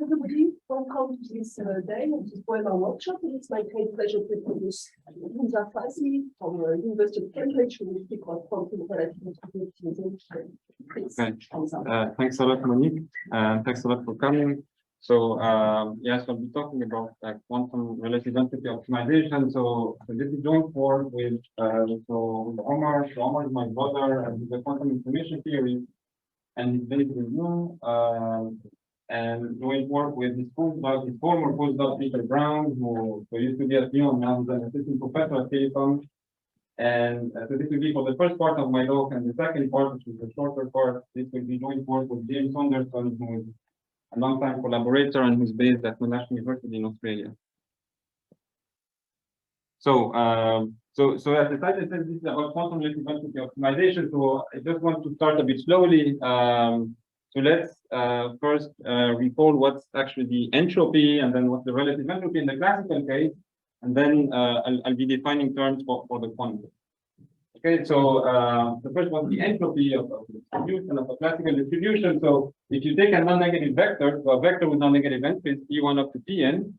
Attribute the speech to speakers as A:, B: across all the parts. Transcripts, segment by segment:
A: Everybody, welcome to this day of this webinar workshop. It's my great pleasure to introduce Hamza Fawzi from the University of Cambridge, who will speak about quantum relativity optimization. Please, Hamza.
B: Thanks a lot, Monique, and thanks a lot for coming. So, yes, I'll be talking about quantum relative entropy optimization. So this is joint work with Omar. So Omar is my brother, and he's a quantum information theory, and he's based in Lyon. And joint work with his former postdoc Peter Brown, who used to be at Lyon, now is an assistant professor at Telecom. And so this will be for the first part of my talk, and the second part, which is the shorter part, this will be joint work with James Saunderson, who is a long-time collaborator and who's based at Monash University in Australia. So, as the title says, this is about quantum relative entropy optimization. So I just want to start a bit slowly. So let's first recall what's actually the entropy, and then what's the relative entropy in the classical case, and then I'll be defining terms for the quantum. Okay, so the first one, the entropy of the distribution, of a classical distribution. So if you take a non-negative vector, so a vector with non-negative entries, P1 up to Pn.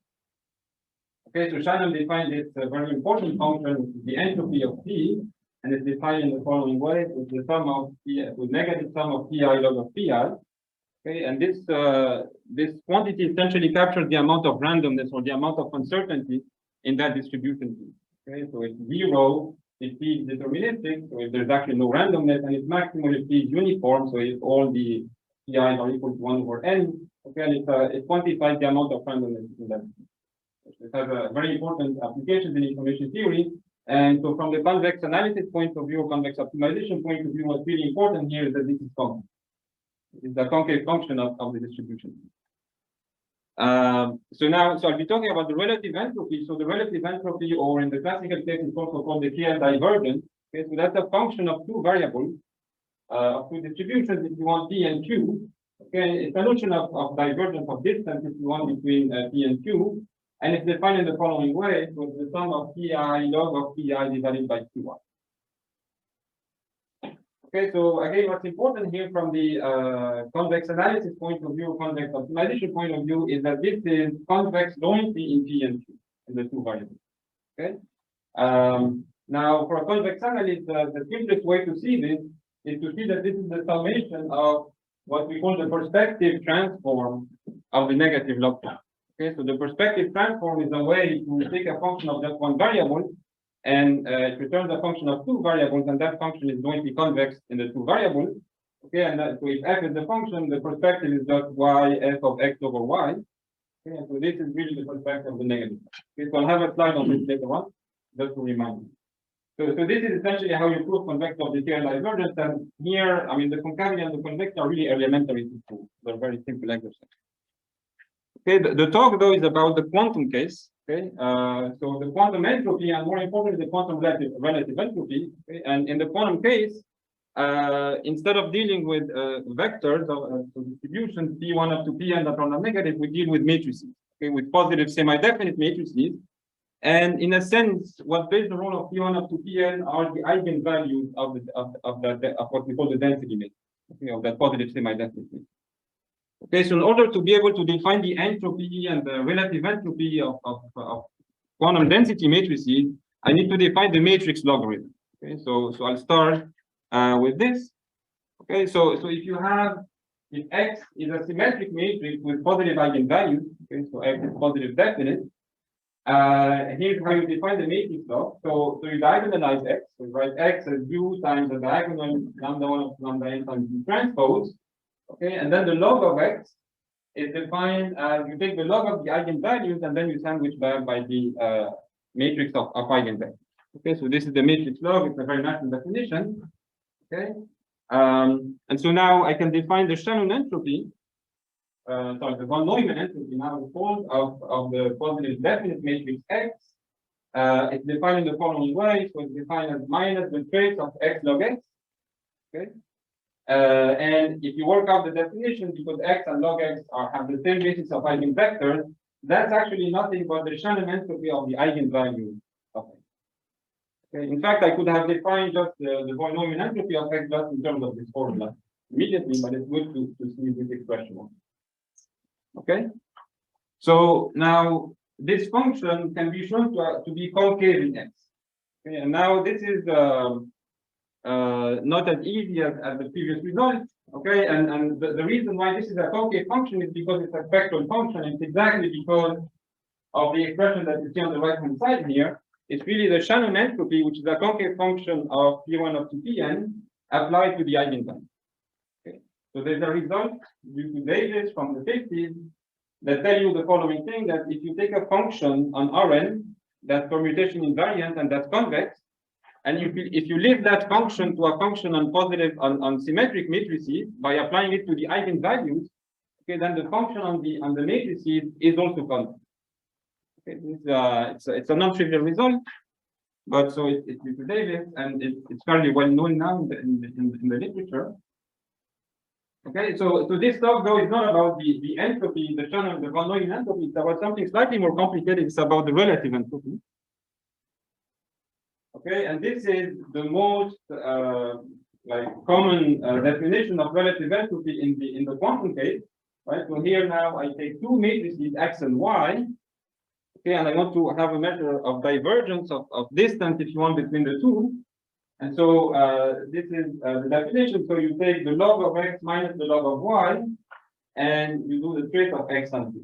B: Okay, so Shannon defined this very important function, which is the entropy of P, and it's defined in the following way, with the sum of P, with negative sum of Pi log of Pi. Okay, and this quantity essentially captures the amount of randomness or the amount of uncertainty in that distribution. Okay, so it's zero if P is deterministic, so if there's actually no randomness, and it's maximum if P is uniform, so if all the Pi's are equal to 1 over n. Okay, and it quantifies the amount of randomness in that. It has a very important applications in information theory. And so from the convex analysis point of view, or convex optimization point of view, what's really important here is that this is concave. It's the concave function of the distribution. So I'll be talking about the relative entropy. So the relative entropy, or in the classical case, it's also called the KL divergence. Okay, so that's a function of two variables, of two distributions, if you want P and Q. Okay, it's a notion of divergence of distance, if you want, between P and Q. And it's defined in the following way, with the sum of Pi log of Pi divided by Qi. Okay, so again, what's important here from the convex analysis point of view, convex optimization point of view, is that this is convex jointly in P and Q, in the two variables. Okay. Now, for a convex analysis, the simplest way to see this is to see that this is the summation of what we call the perspective transform of the negative log term. Okay, so the perspective transform is a way to take a function of just one variable, and it returns a function of two variables, and that function is going to be convex in the two variables. Okay, and so if f is the function, the perspective is just y f of x over y. Okay, and so this is really the perspective of the negative. Okay, so I'll have a slide on this later on, just to remind you. So this is essentially how you prove convexity of the KL divergence. And here, I mean, the concavity and the convexity are really elementary to prove. They're very simple exercises. Okay, the talk though is about the quantum case. Okay, so the quantum entropy, and more importantly, the quantum relative entropy. Okay? And in the quantum case, instead of dealing with vectors of distributions P1 up to Pn that are non-negative, we deal with matrices. Okay, with positive semi-definite matrices. And in a sense, what plays the role of P1 up to Pn are the eigenvalues of what we call the density matrix. Okay, of that positive semi-definite matrix. Okay, so in order to be able to define the entropy and the relative entropy of quantum density matrices, I need to define the matrix logarithm. Okay, so I'll start with this. Okay, so if X is a symmetric matrix with positive eigenvalues, okay, so X is positive definite, here's how you define the matrix log. So you diagonalize X, so you write X as U times the diagonal lambda 1 of lambda n times U transpose. Okay, and then the log of X is defined as you take the log of the eigenvalues and then you sandwich back by the matrix of eigenvalues. Okay, so this is the matrix log. It's a very natural definition. Okay, and so now I can define the Shannon entropy, the von Neumann entropy now the fold of the positive definite matrix X. It's defined in the following way. So it's defined as minus the trace of X log X. Okay. And if you work out the definition, because X and log X have the same basis of eigenvectors, that's actually nothing but the Shannon entropy of the eigenvalue of X. Okay. In fact, I could have defined just the von Neumann entropy of X just in terms of this formula immediately, but it's good to see this expression. Okay. So now this function can be shown to be concave in x. Okay, and now this is not as easy as the previous result. Okay, and the reason why this is a concave function is because it's a spectral function. It's exactly because of the expression that you see on the right hand side here. It's really the Shannon entropy, which is a concave function of P1 up to Pn applied to the eigenvalue. Okay, so there's a result due to Davis from the 50s that tell you the following thing, that if you take a function on Rn that's permutation invariant and that's convex, and if you leave that function to a function on positive on symmetric matrices by applying it to the eigenvalues, okay, then the function on the matrices is also convex. Okay, it's a non-trivial result, but so it's due to Davis, and it's fairly well known now in the literature. Okay, so this talk though is not about the entropy, the Shannon, the von Neumann entropy. It's about something slightly more complicated. It's about the relative entropy. Okay, and this is the most like common definition of relative entropy in the quantum case, right? So here now I take two matrices x and y. Okay, and I want to have a measure of divergence of distance, if you want, between the two. And so this is the definition. So you take the log of x minus the log of y, and you do the trace of x and this.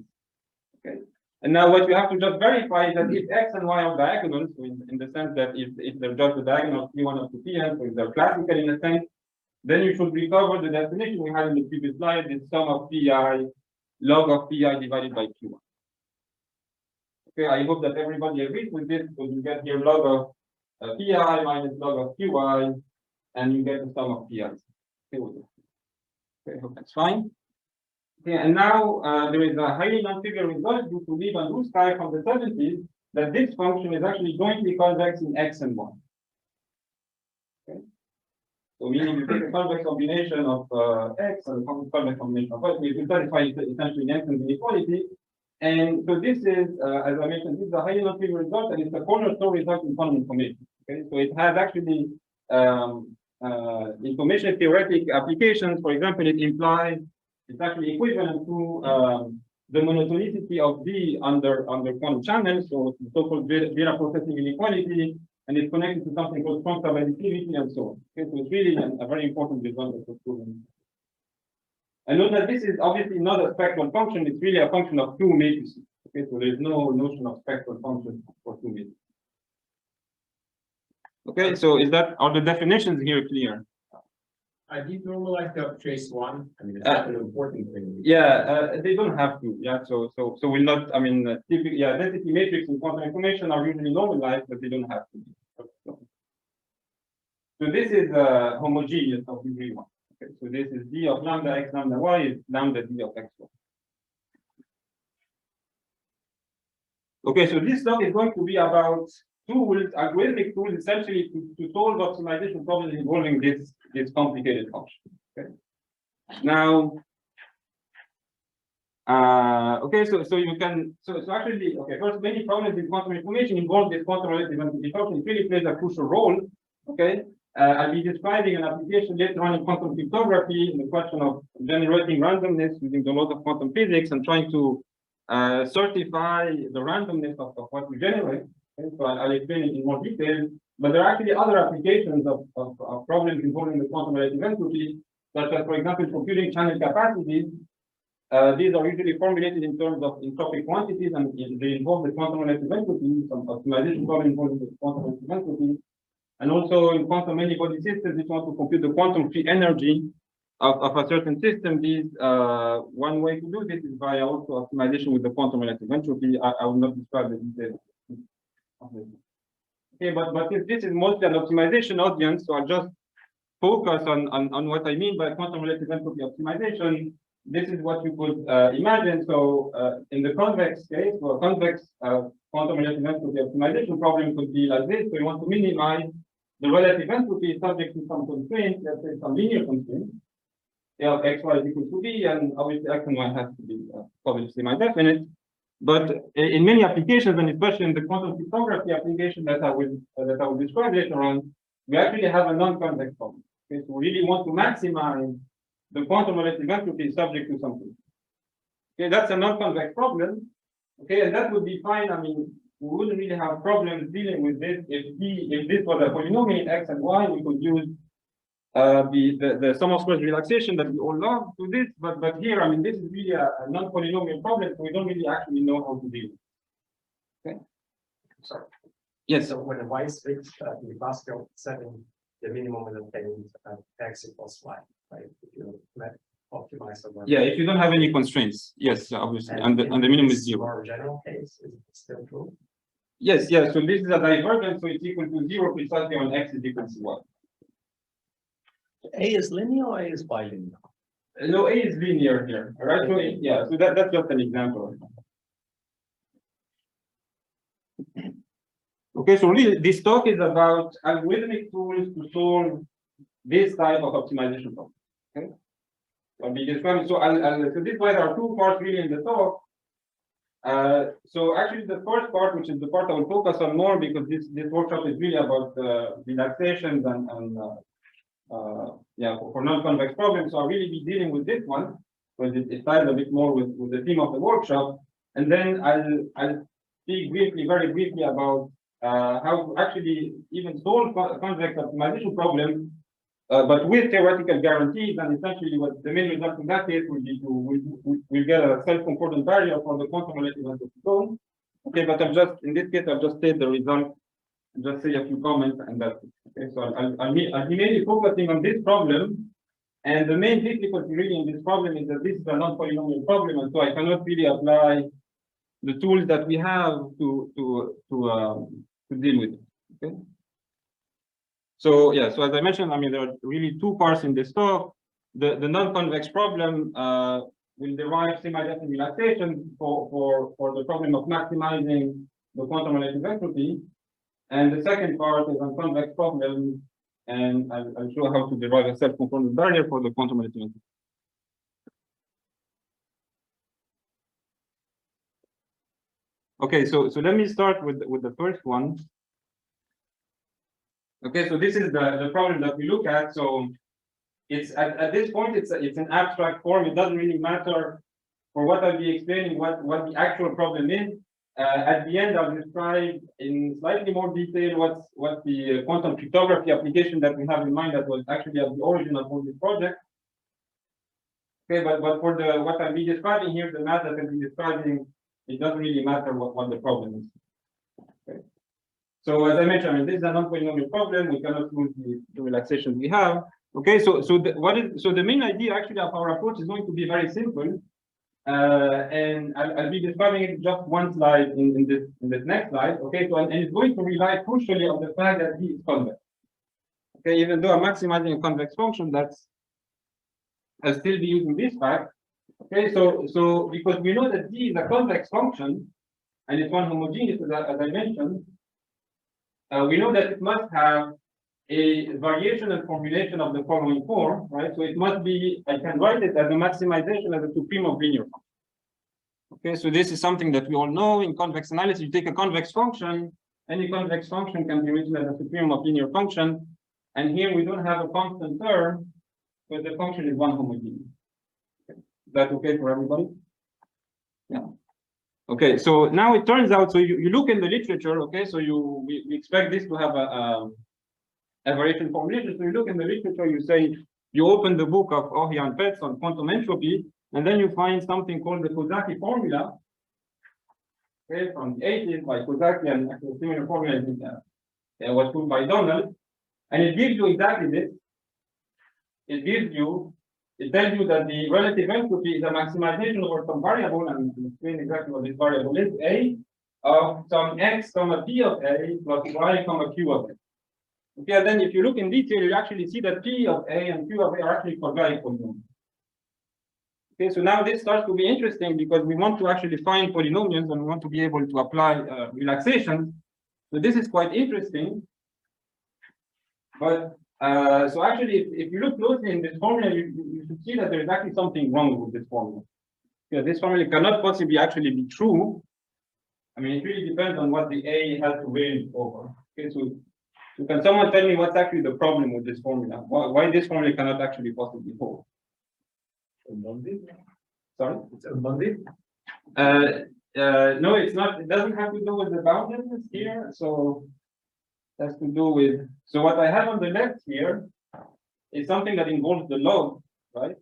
B: Okay. And now what you have to just verify is that if x and y are diagonal, so in the sense that if they're just the diagonal of P1 up to Pn, so if they're classical in a sense, then you should recover the definition we had in the previous slide, the sum of pi log of pi divided by Q1. Okay, I hope that everybody agrees with this. So you get here log of pi minus log of qi, and you get the sum of pi. Okay, hope that's fine. Okay, and now there is a highly non-trivial result due to Lieb and Ruskay from the 70s that this function is actually jointly convex in x and y. Okay, so meaning you take a convex combination of x and a convex combination of y, so you can satisfy essentially Jensen's inequality. And so this is, as I mentioned, this is a highly non-trivial result, and it's a cornerstone result in quantum information. Okay, so it has actually information theoretic applications. For example, it implies it's actually equivalent to the monotonicity of D under quantum channels, so the so-called Vera processing inequality, and it's connected to something called quantum additivity and so on. Okay, so it's really a very important result of the proven. And note that this is obviously not a spectral function, it's really a function of two matrices. Okay, so there's no notion of spectral function for two matrices. Okay, so are the definitions here clear?
C: These normalize to trace one. I mean, it's not an important thing.
B: Yeah, they don't have to. Yeah, so we'll not. I mean, typically, yeah, density matrix and quantum information are usually normalized, but they don't have to be. So this is homogeneous of degree 1. Okay, so this is d of lambda x lambda y is lambda d of x1. Okay, so this talk is going to be about tools, algorithmic tools, essentially to solve optimization problems involving this complicated function. Okay. Now, okay, so you can actually, okay, first, many problems with quantum information involve this quantum relative entropy function. It really plays a crucial role. Okay. I'll be describing an application later on in quantum cryptography in the question of generating randomness using the laws of quantum physics and trying to certify the randomness of what we generate. Okay, so I'll explain it in more detail. But there are actually other applications of problems involving the quantum relative entropy, such as, for example, computing channel capacities. These are usually formulated in terms of entropic quantities, and they involve the quantum relative entropy, some optimization problem involving the quantum relative entropy. And also in quantum many-body systems, if you want to compute the quantum free energy of a certain system, one way to do this is via also optimization with the quantum relative entropy. I will not describe the details. Okay, but since this is mostly an optimization audience, so I'll just focus on what I mean by quantum relative entropy optimization. This is what you could imagine. So in the convex case, for a convex quantum relative entropy optimization problem could be like this. So you want to minimize the relative entropy subject to some constraints, let's say some linear constraints. Of x, y is equal to b, and obviously x and y has to be obviously semi-definite. But in many applications, and especially in the quantum cryptography application that I will describe later on, we actually have a non-convex problem. Okay, so we really want to maximize the quantum relative entropy subject to something. Okay, that's a non-convex problem. Okay, and that would be fine. I mean, we wouldn't really have problems dealing with this if this was a polynomial in x and y. We could use the sum of squares relaxation that we all love to this, but here, I mean, this is really a non-polynomial problem, so we don't really actually know how to deal with it. Okay.
C: Sorry.
B: Yes.
C: So when y is fixed in the classical setting, the minimum will obtain x equals y, right? If you optimize the one.
B: Yeah, if you don't have any constraints, yes, obviously, and the minimum is 0.
C: For general case, is it still true?
B: Yes, yes. So this is a divergence, so it's equal to 0 precisely on x is equal to 1.
D: A is linear or A is bilinear?
B: No, A is linear here, all right? So yeah, so that's just an example. Okay, so really this talk is about algorithmic tools to solve this type of optimization problem. Okay, so I'll be describing. So so this way there are two parts really in the talk. So actually the first part, which is the part I will focus on more because this workshop is really about relaxations and yeah, for non-convex problems. So I'll really be dealing with this one because it ties a bit more with the theme of the workshop. And then I'll speak briefly, very briefly about how to actually even solve convex optimization problems, but with theoretical guarantees. And essentially what the main result in that case will be we'll get a self-concordant barrier for the quantum relative entropy zone. Okay, but in this case, I'll just state the result and just say a few comments and that's it. Okay, so I'll be mainly focusing on this problem. And the main difficulty really in this problem is that this is a non-polynomial problem, and so I cannot really apply the tools that we have to deal with it. Okay. So yeah, so as I mentioned, I mean there are really two parts in this talk. The non-convex problem will derive semi-definite relaxation for the problem of maximizing the quantum relative entropy, and the second part is on convex problem, and I'll show how to derive a self-concordant barrier for the quantum relative entropy. Okay, so let me start with the first one. Okay, so this is the problem that we look at. So it's at this point it's an abstract form. It doesn't really matter for what I'll be explaining what the actual problem is. At the end, I'll describe in slightly more detail what's the quantum cryptography application that we have in mind that was actually at the origin of all this project. Okay, but for what I'll be describing here, the math that I'll be describing, it doesn't really matter what the problem is. Okay. So as I mentioned, I mean, this is a non-polynomial problem. We cannot lose the relaxation we have. Okay, so the main idea actually of our approach is going to be very simple, and I'll be describing it just one slide in this next slide. Okay, so and it's going to rely crucially on the fact that D is convex. Okay, even though I'm maximizing a convex function, I'll still be using this fact. Okay, so because we know that D is a convex function and it's one homogeneous, as I mentioned, we know that it must have a variational formulation of the following form, right? So it must be, I can write it as a maximization as a supreme of linear function. Okay, so this is something that we all know in convex analysis. You take a convex function, any convex function can be written as a supreme of linear function. And here we don't have a constant term, but the function is one homogeneous. Okay. Is that okay for everybody? Yeah. Okay, so now it turns out, so you look in the literature, okay, so we expect this to have a variation formulation. So you look in the literature, you say, you open the book of Ohi and Petz on quantum entropy, and then you find something called the Kozaki formula, okay, from the 80s by Kozaki, and actually similar formula was put by Donald, and it gives you exactly this. It tells you that the relative entropy is a maximization over some variable, and I'll explain exactly what this variable is, A, of some x, comma p of A plus y, comma q of A. Okay, and then if you look in detail, you actually see that P of A and Q of A are actually quadratic polynomials. Okay, so now this starts to be interesting because we want to actually find polynomials and we want to be able to apply relaxations. So this is quite interesting. But so actually, if you look closely in this formula, you should see that there is actually something wrong with this formula. Because this formula cannot possibly actually be true. I mean, it really depends on what the A has to range over. Okay, so can someone tell me what's actually the problem with this formula? Why this formula cannot actually possibly hold?
C: Unbounded?
B: Sorry?
C: It's unbounded?
B: No, it's not. It doesn't have to do with the boundedness here. So it has to do with. So what I have on the left here is something that involves the log, right?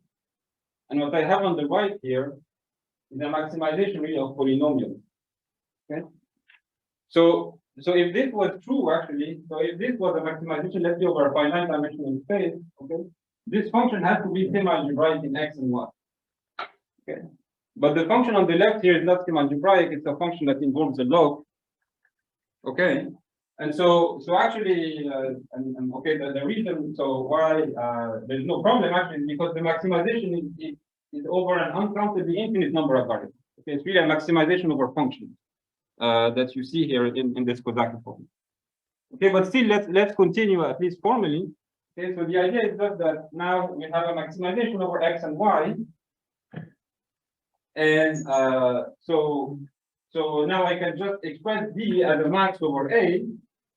B: And what I have on the right here is a maximization really of polynomials. Okay. So if this was true actually, so if this was a maximization, let's say over a finite dimensional space, okay, this function has to be semi-algebraic in x and y. Okay. But the function on the left here is not semi-algebraic, it's a function that involves a log. Okay. And so actually, okay, the reason so why there's no problem actually is because the maximization is over an uncountably infinite number of variables. Okay, it's really a maximization over functions that you see here in this Kozaki form. Okay, but still let's continue at least formally. Okay, so the idea is just that now we have a maximization over x and y. And so now I can just express D as a max over A.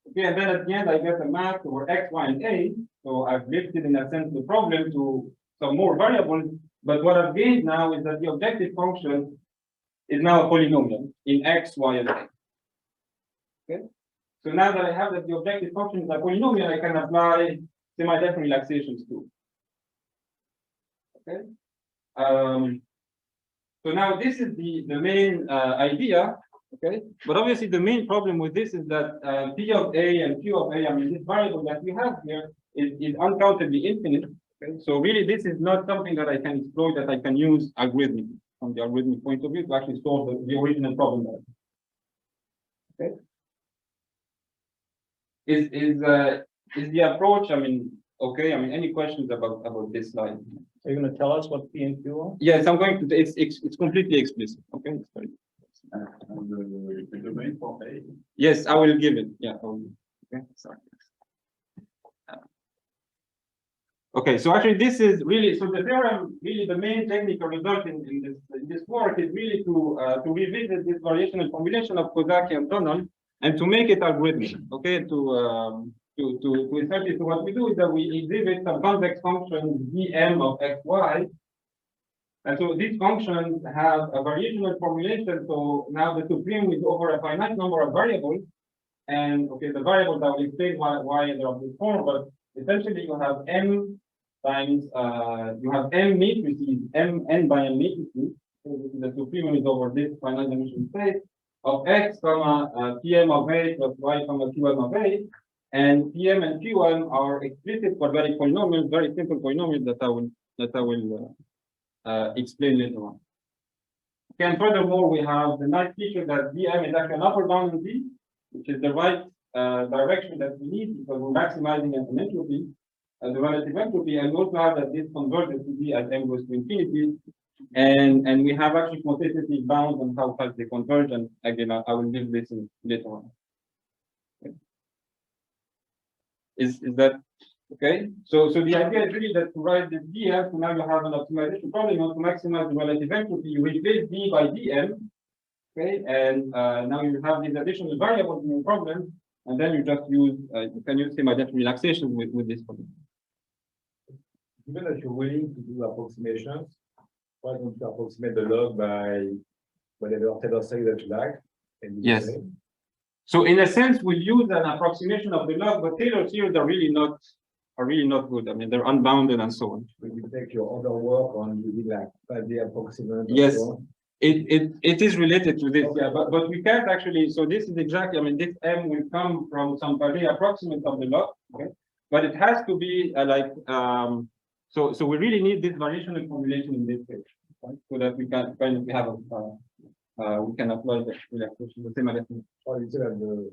B: Okay, and then at the end I get a max over x, y, and A. So I've lifted in a sense the problem to some more variables. But what I've gained now is that the objective function is now a polynomial in x, y, and A. Okay. So now that I have that the objective function is a polynomial, I can apply semi-definite relaxations too. Okay. So now this is the main idea, okay? But obviously the main problem with this is that P of A and Q of A, I mean, this variable that we have here is uncountably infinite. Okay? So really this is not something that I can exploit, that I can use algorithmically from the algorithmic point of view to actually solve the original problem. Okay? Is the approach, I mean, okay, I mean, any questions about this slide?
D: Are you going to tell us what P and Q are?
B: Yes, I'm going to. It's completely explicit. Okay. Sorry.
E: The domain for A.
B: Yes, I will give it. Yeah. Okay. Sorry. Okay. So actually, this is really so the theorem. Really, the main technical result in this work is really to revisit this variational formulation of Kozaki and Donald and to make it algorithmic. Okay. To essentially, so what we do is that we exhibit some convex function dm of xy, and so these functions have a variational formulation. So now the supreme is over a finite number of variables, and okay, the variables I will explain why they're of this form, but essentially you have m times you have m matrices, n by n matrices. So the supreme is over this finite dimensional space of x, pm of a plus y, qm of a. And Pm and Qm are explicit quadratic polynomials, very simple polynomials that I will explain later on. Okay, and furthermore, we have the nice feature that Dm is actually an upper bound in D, which is the right direction that we need because we're maximizing an entropy, the relative entropy, and we also have that this converges to D as m goes to infinity. And we have actually quantitative bounds on how fast they converge, and again, I will give this in later on. Is that okay? So the idea is really that to write this dm, so now you have an optimization problem. You want to maximize the relative entropy. You replace d by dm, okay? And now you have these additional variables in your problem, and then you just use you can use semi-definite relaxation with this problem.
E: Given that you're willing to do approximations, why don't you approximate the log by whatever Taylor says that you like?
B: Yes. So in a sense, we'll use an approximation of the log, but Taylor series are really not good. I mean, they're unbounded and so on.
E: So you take your other work on using like 5D approximation.
B: Yes, it is related to this, okay. Yeah, but we can't actually. So this is exactly. I mean, this m will come from some Pareto approximate of the log, okay? But it has to be so we really need this variational formulation in this case, right? So that we can finally have we can apply the relaxation, the same relaxation.
E: Or you say that the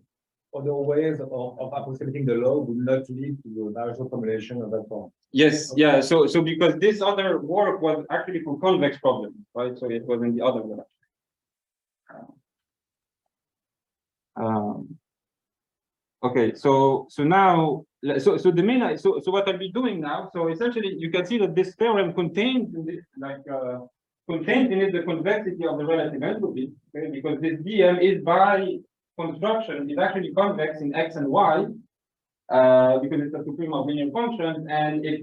E: other ways of approximating the log would not lead to the variational formulation of that form.
B: Yes, okay. Yeah. So because this other work was actually for convex problems, right? So it was in the other direction. Okay, so now the main so what I'll be doing now. So essentially, you can see that this theorem contains in this contains in it the convexity of the relative entropy, okay? Because this dm is by construction is actually convex in x and y, because it's a supreme of linear functions, and it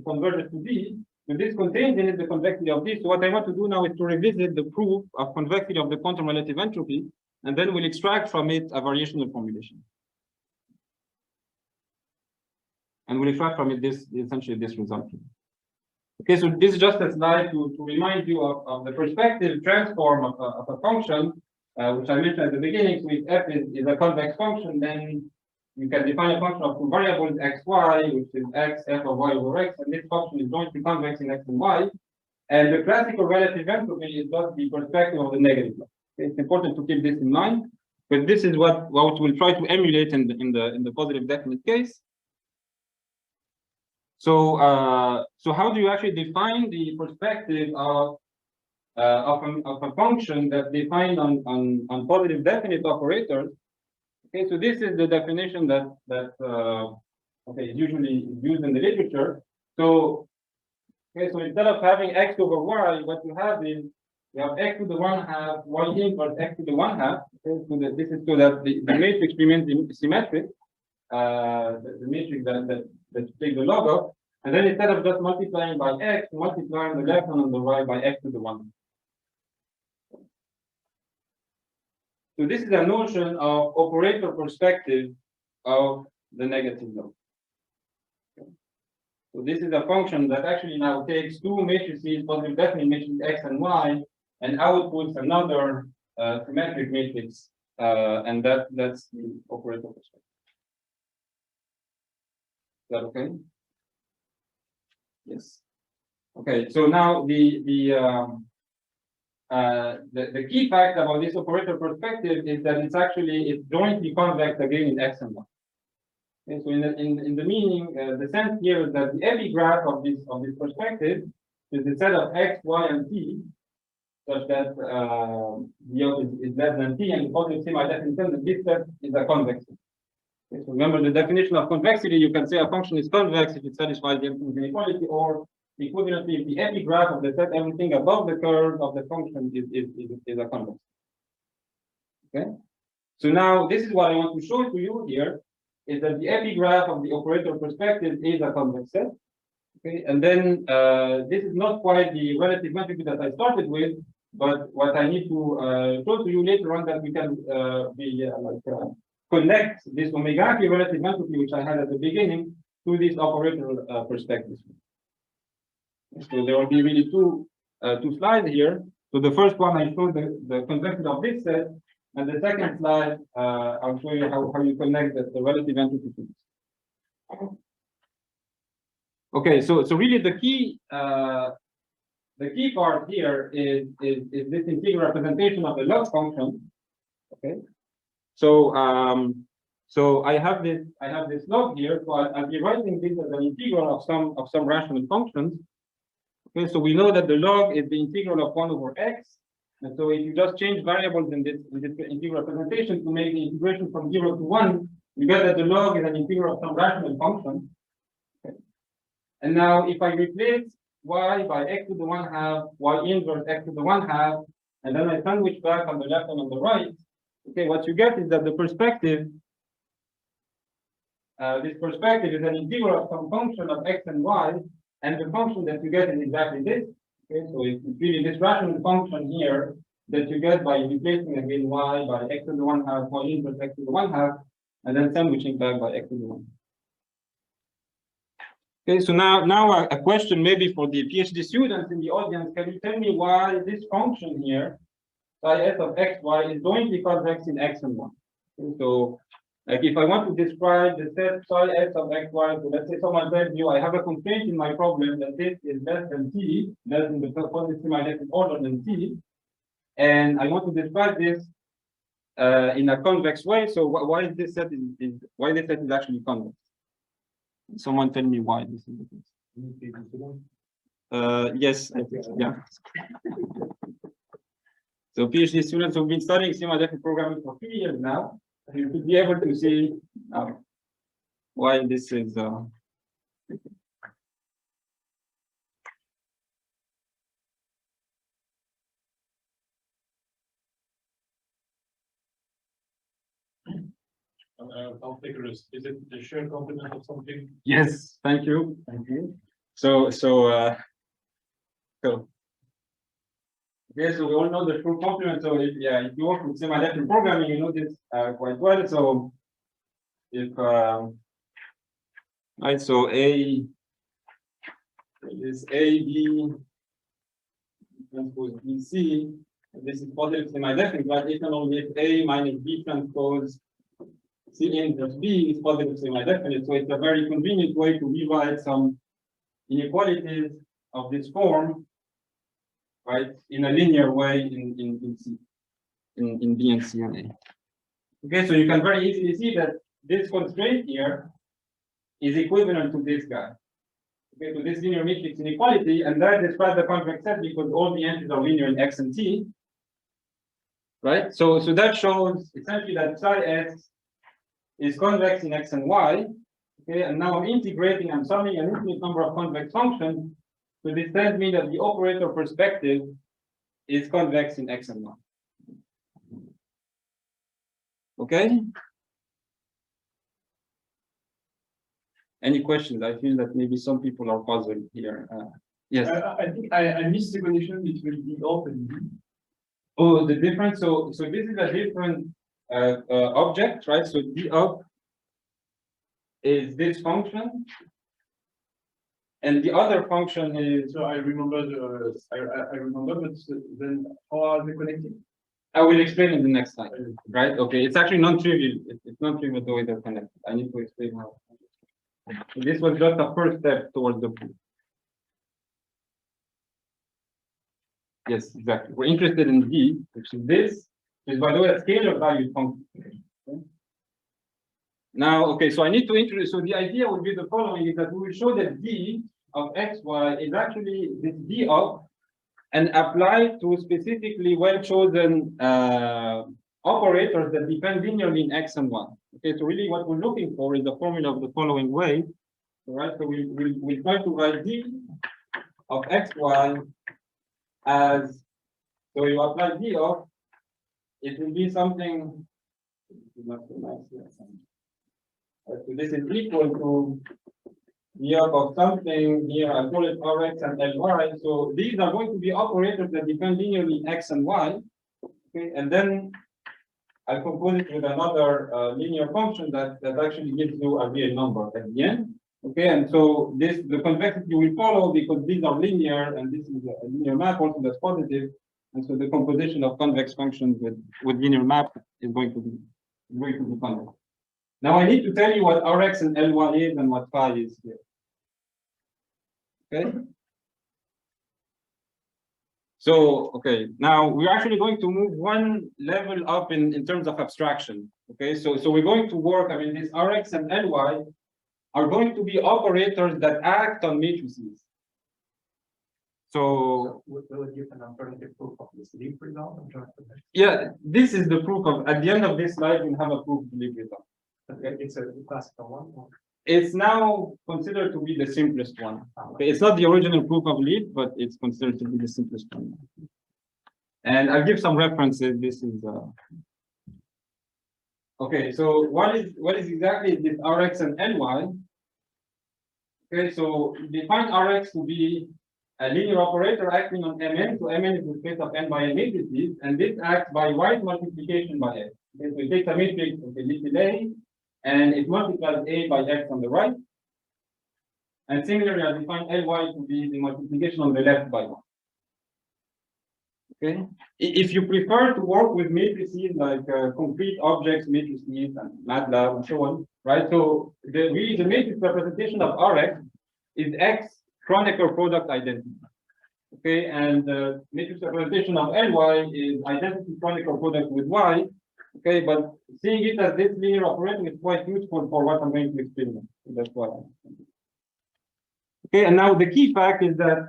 B: converges to D. So this contains in it the convexity of this. So what I want to do now is to revisit the proof of convexity of the quantum relative entropy, and then we'll extract from it a variational formulation. And we'll extract from it this, essentially this result. Okay, so this is just a slide to remind you of the perspective transform of a function, which I mentioned at the beginning. So if f is a convex function, then you can define a function of two variables x, y, which is x, f of y over x, and this function is jointly convex in x and y. And the classical relative entropy is just the perspective of the negative log. Okay, it's important to keep this in mind, but this is what we'll try to emulate in the positive definite case. So so how do you actually define the perspective of a function that's defined on positive definite operators? Okay, so this is the definition that okay, is usually used in the literature. So okay, so instead of having x over y, what you have is you have x to the 1/2 y inverse x to the 1/2. Okay, so this is so that the matrix remains symmetric. The matrix that you take the log of, and then instead of just multiplying by x, multiply on the left and on the right by x to the 1. So this is a notion of operator perspective of the negative log. Okay. So this is a function that actually now takes two matrices, positive definite matrix x and y, and outputs another symmetric matrix, and that's the operator perspective. Is that okay? Yes. Okay. So now the key fact about this operator perspective is that it's jointly convex again in x and y. Okay, so in the meaning, the sense here is that the epigraph of this perspective is the set of x, y, and t, such that is less than t, and the positive semi-definition that this set is a convexity. Okay, so remember the definition of convexity. You can say a function is convex if it satisfies the infinite inequality, or equivalently, if the epigraph of the set, everything above the curve of the function is a convex. Okay. So now this is what I want to show to you here, is that the epigraph of the operator perspective is a convex set. Okay, and then this is not quite the relative entropy that I started with, but what I need to show to you later on that we can connect this Umegaki relative entropy, which I had at the beginning, to this operator perspective. So there will be really two slides here. So the first one I showed the convexity of this set, and the second slide I'll show you how you connect the relative entropy to this. Okay, so really the key part here is this integral representation of the log function. Okay, so so I have this log here, so I'll be writing this as an integral of some rational functions. Okay, so we know that the log is the integral of 1 over x, and so if you just change variables in this integral representation to make the integration from 0 to 1, you get that the log is an integral of some rational function. Okay. And now if I replace y by x to the 1/2, y inverse x to the 1/2, and then I sandwich back on the left and on the right, okay, what you get is that the perspective, this perspective is an integral of some function of x and y, and the function that you get is exactly this. Okay, so it's really this rational function here that you get by replacing again y by x to the 1/2, y inverse x to the 1/2, and then sandwiching back by x to the 1. Okay, so now a question maybe for the PhD students in the audience. Can you tell me why this function here, psi s of x, y, is jointly convex in x and y? Okay, so like if I want to describe the set psi s of x, y, so let's say someone tells you I have a constraint in my problem that this is less than t, less than the positive semi-definite order than t, and I want to describe this in a convex way. So why is this set is actually convex? Someone tell me why this is the case. Yes, I think, yeah. So PhD students who've been studying semi-definite programming for 3 years now, you should be able to see why this is.
D: I'll take a risk. Is it the shared complement of something?
B: Yes, thank you. Thank you. So So, okay, so we all know the full complement. So if you work with semi-definite programming, you know this quite well. So if right, so A is A, B, transpose B, C. This is positive semi-definite, but it can only if A minus B transpose C inverse B is positive semi-definite. So it's a very convenient way to rewrite some inequalities of this form, right, in a linear way in C, in B and C and A. Okay, so you can very easily see that this constraint here is equivalent to this guy. Okay, to this linear matrix inequality, and that describes the convex set because all the entries are linear in X and T. Right? So that shows essentially that psi S is convex in X and Y. Okay, and now I'm integrating, I'm summing an infinite number of convex functions. So this tells me that the operator perspective is convex in X and Y. Okay? Any questions? I feel that maybe some people are puzzled here. Yes.
D: I think I missed the condition between the op and B.
B: Oh, the difference. So this is a different object, right? So d up is this function, and the other function is.
D: So I remember I remember, but then how are they connected?
B: I will explain in the next slide, right? Okay, it's actually non-trivial. It's non-trivial the way they're connected. I need to explain how. This was just a first step towards the proof. Yes, exactly. We're interested in D, which is this, which is by the way a scalar value function. Okay? Now, okay, so I need to introduce. So the idea would be the following: is that we will show that D of xy is actually this D of, and apply to specifically well-chosen operators that depend linearly in X and Y. Okay, so really what we're looking for is the formula of the following way. All right, so we'll try to write D of xy as, so you apply D of, it will be something, not so nice here. So this is equal to D of something here, I call it Rx and Ly. So these are going to be operators that depend linearly in X and Y. Okay, and then I'll compose it with another linear function that actually gives you a real number at the end. Okay, and so the convexity will follow because these are linear and this is a linear map also that's positive. And so the composition of convex functions with linear map is going to be convex. Now I need to tell you what Rx and Ly is and what phi is here. Okay. So, okay, now we're actually going to move one level up in terms of abstraction. Okay, so we're going to work, I mean, these Rx and Ly are going to be operators that act on matrices. So
C: will it give an alternative proof of this leap result?
B: yeah, this is the proof of, at the end of this slide, we'll have a proof of the leap result.
C: Okay, it's a classical one.
B: It's now considered to be the simplest one. Okay, it's not the original proof of leap, but it's considered to be the simplest one. And I'll give some references. This is okay. So what is exactly this Rx and Ly? Okay, so define Rx to be a linear operator acting on Mn. So Mn is the space of n by n matrices, and this acts by Y's multiplication by x. Okay, so it takes a matrix, okay, little a, and it multiplies A by X on the right. And similarly, I define Ly to be the multiplication on the left by 1. Okay. If you prefer to work with matrices like concrete objects matrices and MATLAB and so on, right? So the matrix representation of Rx is X Kronecker product identity. Okay, and the matrix representation of Ly is identity Kronecker product with Y. Okay, but seeing it as this linear operator is quite useful for what I'm going to explain. So that's why. Okay, and now the key fact is that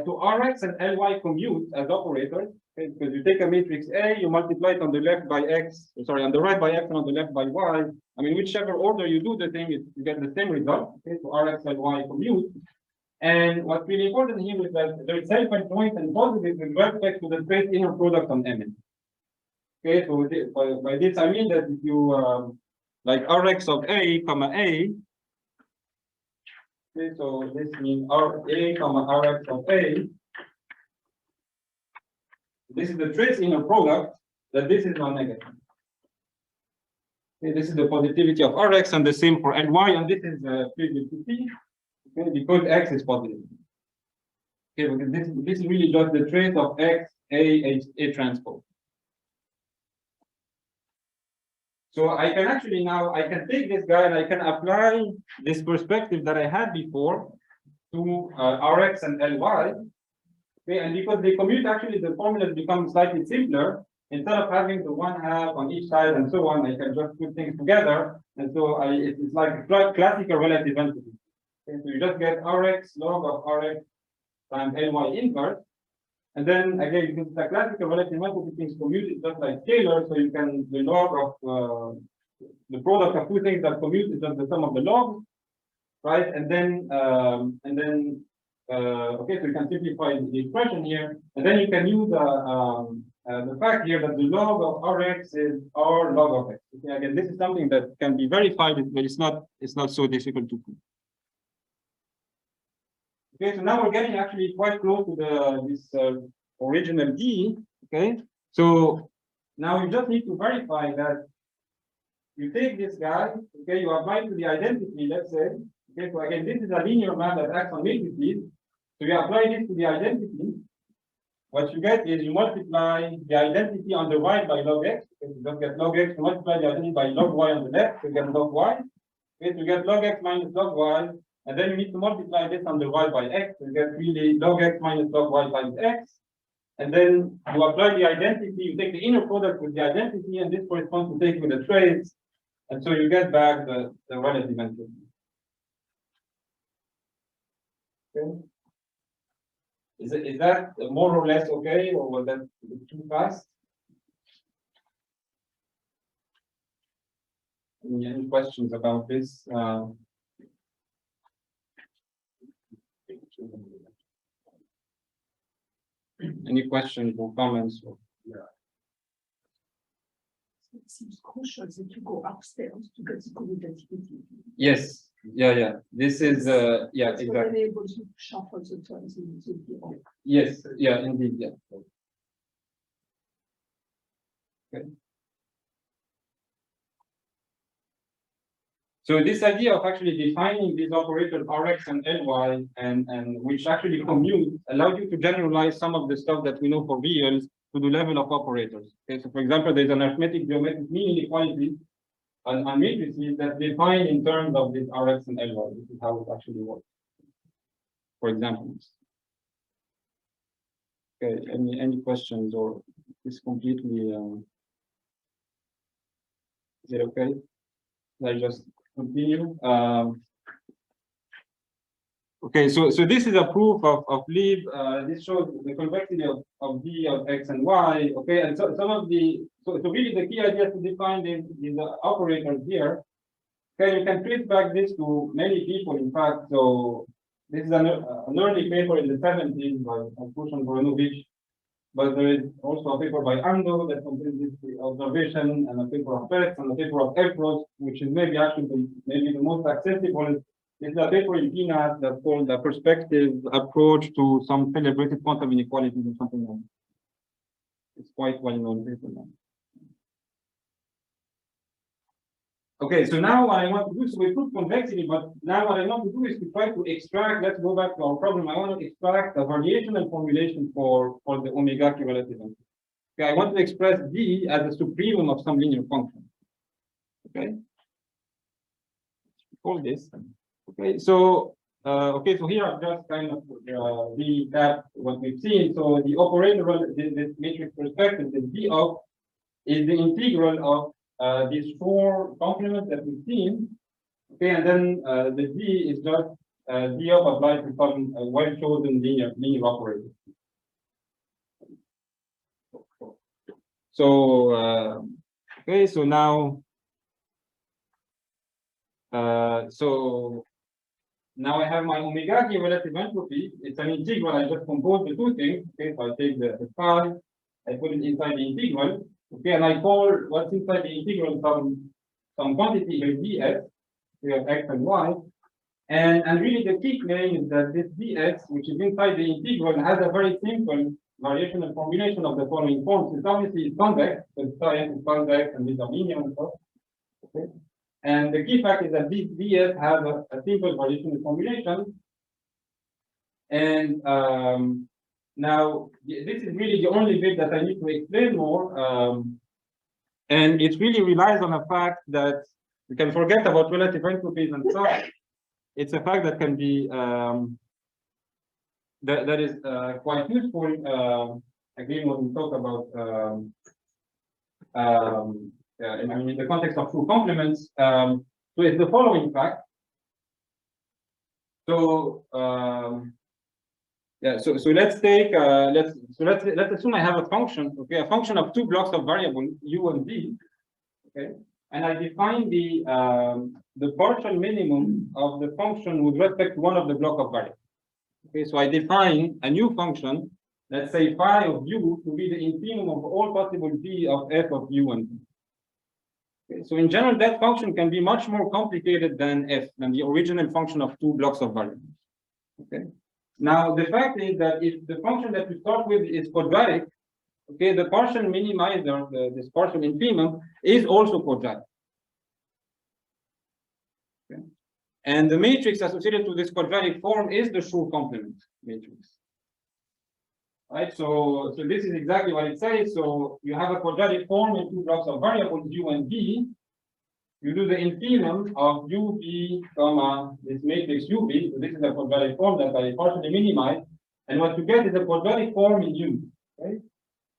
B: to Rx and Ly commute as operators, okay, because you take a matrix A, you multiply it on the left by X, sorry, on the right by X and on the left by Y. I mean, whichever order you do the thing, you get the same result. Okay, so Rx and Y commute. And what's really important here is that there is self-adjoint and positive with respect to the straight inner product on Mn. Okay, so by this I mean that if you like Rx of A, comma A, Okay, so this means A comma Rx of A. This is the trace inner product that this is non-negative. Okay, this is the positivity of Rx, and the same for Ly, and this is trivial to P, okay, because X is positive. Okay, because this is really just the trace of X, A transpose. So I can actually now, I can take this guy and I can apply this perspective that I had before to Rx and Ly. Okay, and because they commute, actually the formulas become slightly simpler. Instead of having the one half on each side and so on, I can just put things together. And so it's like a classical relative entropy. Okay, so you just get Rx log of Rx times Ly inverse. And then again, because it's a classical relative entropy, things commute, it's just like scalar, so you can, the log of the product of two things that commute is just the sum of the logs, right? And then okay, so you can simplify the expression here, and then you can use the fact here that the log of Rx is R log of X. Okay, again, this is something that can be verified, but it's not so difficult to prove. Okay, so now we're getting actually quite close to this original D. Okay, so now you just need to verify that you take this guy. Okay, you apply to the identity. Let's say. Okay, so again, this is a linear map that acts on matrices. So you apply this to the identity. What you get is you multiply the identity on the right by log X. Okay, you don't get log X. You multiply the identity by log Y on the left. You get log Y. Okay, so you get log X minus log Y. And then you need to multiply this on the y by x. So you get really log x minus log y times x. And then you apply the identity, you take the inner product with the identity, and this corresponds to taking the trace. And so you get back the relative entropy. Okay. Is that more or less okay, or was that too fast? Any questions about this? Any questions or comments?
A: It seems crucial that you go upstairs to get the commutativity.
B: Yes, yeah. This is yeah,
A: That's
B: exactly.
A: what enables you to shuffle the terms in the
B: Yes, yeah, indeed, yeah. Okay. So this idea of actually defining these operators Rx and Ly and which actually commute allows you to generalize some of the stuff that we know for reals to the level of operators. Okay, so for example, there's an arithmetic geometric mean inequality on matrices that define in terms of this Rx and Ly. This is how it actually works. For example. Okay, any questions, or is completely is it okay? I just continue. Okay, so this is a proof of Lieb. This shows the convexity of D of X and Y. Okay, and so some of the so really the key idea to define these operators here. Okay, you can trace back this to many people. In fact, so this is an early paper in the 70s by Kushan Voronovich. But there is also a paper by Ando that contains this observation, and a paper of Petz, and a paper of Epros, which is maybe actually maybe the most accessible. This is a paper in PNAS that's called a perspective approach to some celebrated quantum inequalities or something like that. It's quite well known paper now. Okay, so now what I want to do, so we prove convexity, but now what I want to do is to try to extract, let's go back to our problem. I want to extract a variational formulation for the Umegaki relative entropy. Okay, I want to express D as a supremum of some linear function. Okay. Call this. Okay, so so here I've just kind of recap what we've seen. So the operator, this matrix perspective, the D of is the integral of these four complements that we've seen. Okay, and then the D is just D of applied to some well-chosen linear operator. So okay, so now now I have my Umegaki relative entropy. It's an integral. I just compose the two things. Okay, so I take the phi, I put it inside the integral. Okay, and I call what's inside the integral some quantity here ds. We have x and y. And really the key claim is that this dx, which is inside the integral, has a very simple variational formulation of the following forms. It's obviously convex, because science is convex and these are linear and stuff. Okay. And the key fact is that this ds has a simple variational formulation. And now this is really the only bit that I need to explain more. And it really relies on the fact that we can forget about relative entropies and so on. It's a fact that can be that is quite useful. Again, when we talk about I mean, in the context of true complements. So it's the following fact. So yeah, so let's take let's assume I have a function, okay, a function of two blocks of variable u and v, okay, and I define the partial minimum of the function with respect to one of the block of variables. Okay, so I define a new function, let's say phi of u, to be the infimum of all possible v of f of u and v. Okay, so in general, that function can be much more complicated than the original function of two blocks of variables. Okay. Now, the fact is that if the function that we start with is quadratic, okay, the partial minimizer, this partial infimum, is also quadratic. Okay. And the matrix associated to this quadratic form is the Schur complement matrix. Right, so this is exactly what it says. So you have a quadratic form in two blocks of variables u and v. You do the infimum of uv, comma, this matrix ub. So this is a quadratic form that I partially minimize. And what you get is a quadratic form in u. Right?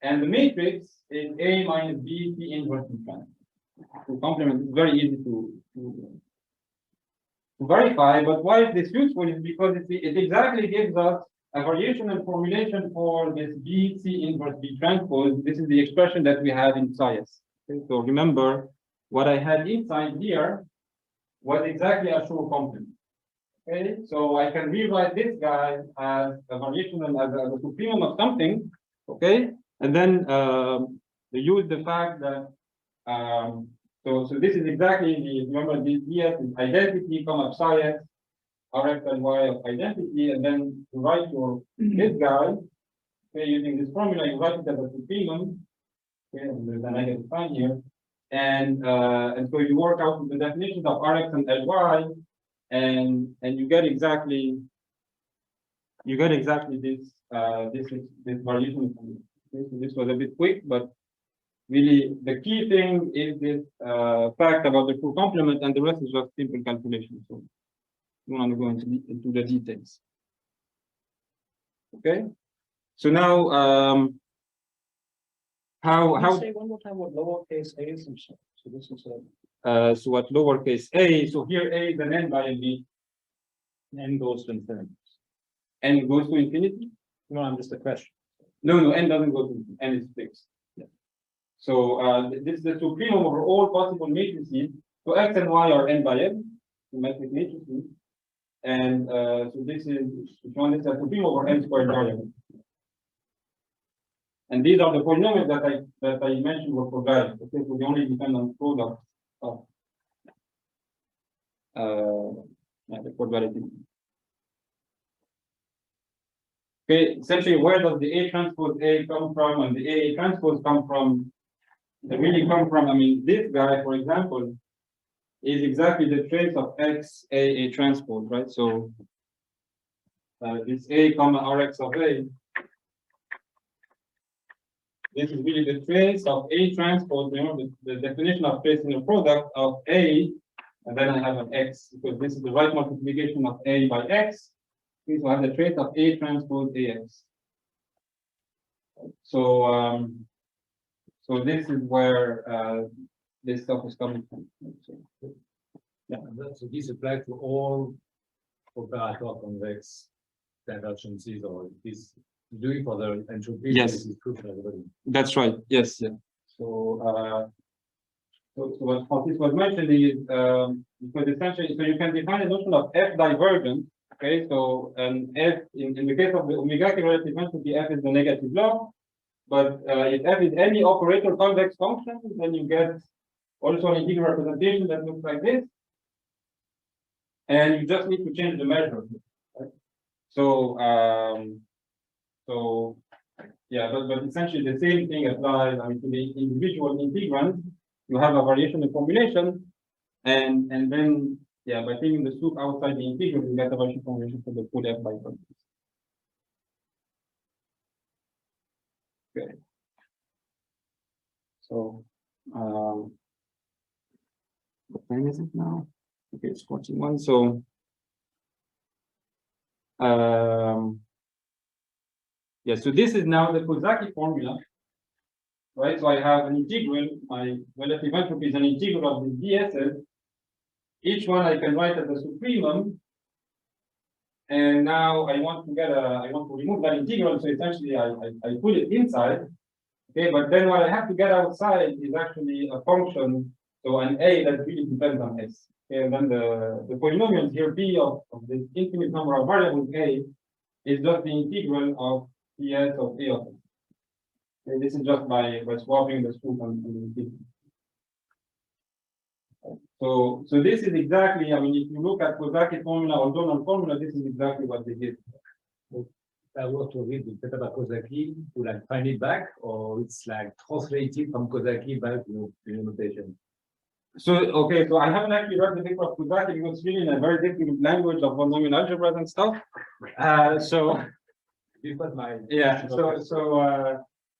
B: And the matrix is A minus B C inverse B prime. To complement, it's very easy to verify. But why is this useful is because it exactly gives us a variational formulation for this B C inverse B transpose. This is the expression that we had in science. Okay? So remember, what I had inside here was exactly a Schur complement. Okay, so I can rewrite this guy as a variational, as a supremum of something. Okay, and then use the fact that so this is exactly the, remember this ds is identity, comma psi x, rx and y of identity, and then to write your this guy, okay, using this formula, you write it as a supremum. Okay, and there's a negative sign here. And so you work out the definitions of Rx and Ly, and you get exactly this this variation. Okay, so this was a bit quick, but really the key thing is this fact about the full complement, and the rest is just simple calculation. So you want to go into the details. Okay, so now how
C: say one more time what lowercase a is? So this is
B: so what lowercase a, so here a is an n by n b,
C: n goes to infinity.
B: n goes to infinity.
C: No, I'm just a question.
B: No, n doesn't go to infinity, n is fixed. Yeah. So this is the supremum over all possible matrices. So x and y are n by n, symmetric matrices, and so this is a supremum over n squared variable. And these are the polynomials that I mentioned were quadratic. Okay, so they only depend on product of the quadratic. Okay, essentially, where does the A transpose A come from, and the A transpose come from? They really come from, I mean, this guy, for example, is exactly the trace of X A transpose, right? So this A comma Rx of A. This is really the trace of A transpose, you know, the definition of trace in the product of A, and then I have an X, because this is the right multiplication of A by X. Okay, so I have the trace of A transpose AX. So, so this is where this stuff is coming from. So,
E: Yeah, so these apply to all operator convex divergences, or this doing for the entropy.
B: Yes.
E: This is true for everybody.
B: that's right. Yes. Yeah. So, so what Francis was mentioning is because essentially, so you can define a notion of F divergent. Okay, so F in the case of the Umegaki relative entropy, F is the negative log. But if F is any operator convex function, then you get also an integral representation that looks like this. and you just need to change the measure. Right? So, yeah, but essentially the same thing applies. I mean, to the individual integrand, you have a variational formulation, and then yeah, by taking the soup outside the integral, you get a variational formulation for the full f by context. Okay. So, what time is it now? Okay, it's 41. So, yeah, so this is now the Kozaki formula, right? So I have an integral, my relative entropy is an integral of the DSs. Each one I can write as a supremum. And now I want to remove that integral. So essentially I put it inside. Okay, but then what I have to get outside is actually a function, so an A that really depends on S. Okay, and then the polynomials here, P of this infinite number of variables A is just the integral of Ps of A of S. Okay, this is just by swapping the scoop and the integral. So this is exactly, I mean, if you look at Kozaki formula or Donald formula, this is exactly what they did.
E: I want to read the data about Kozaki to like find it back, or it's like translated from Kozaki back to the notation.
B: So okay, so I haven't actually read the paper of Kozaki because it's really in a very different language of polynomial algebra and stuff. So
E: This was my
B: yeah,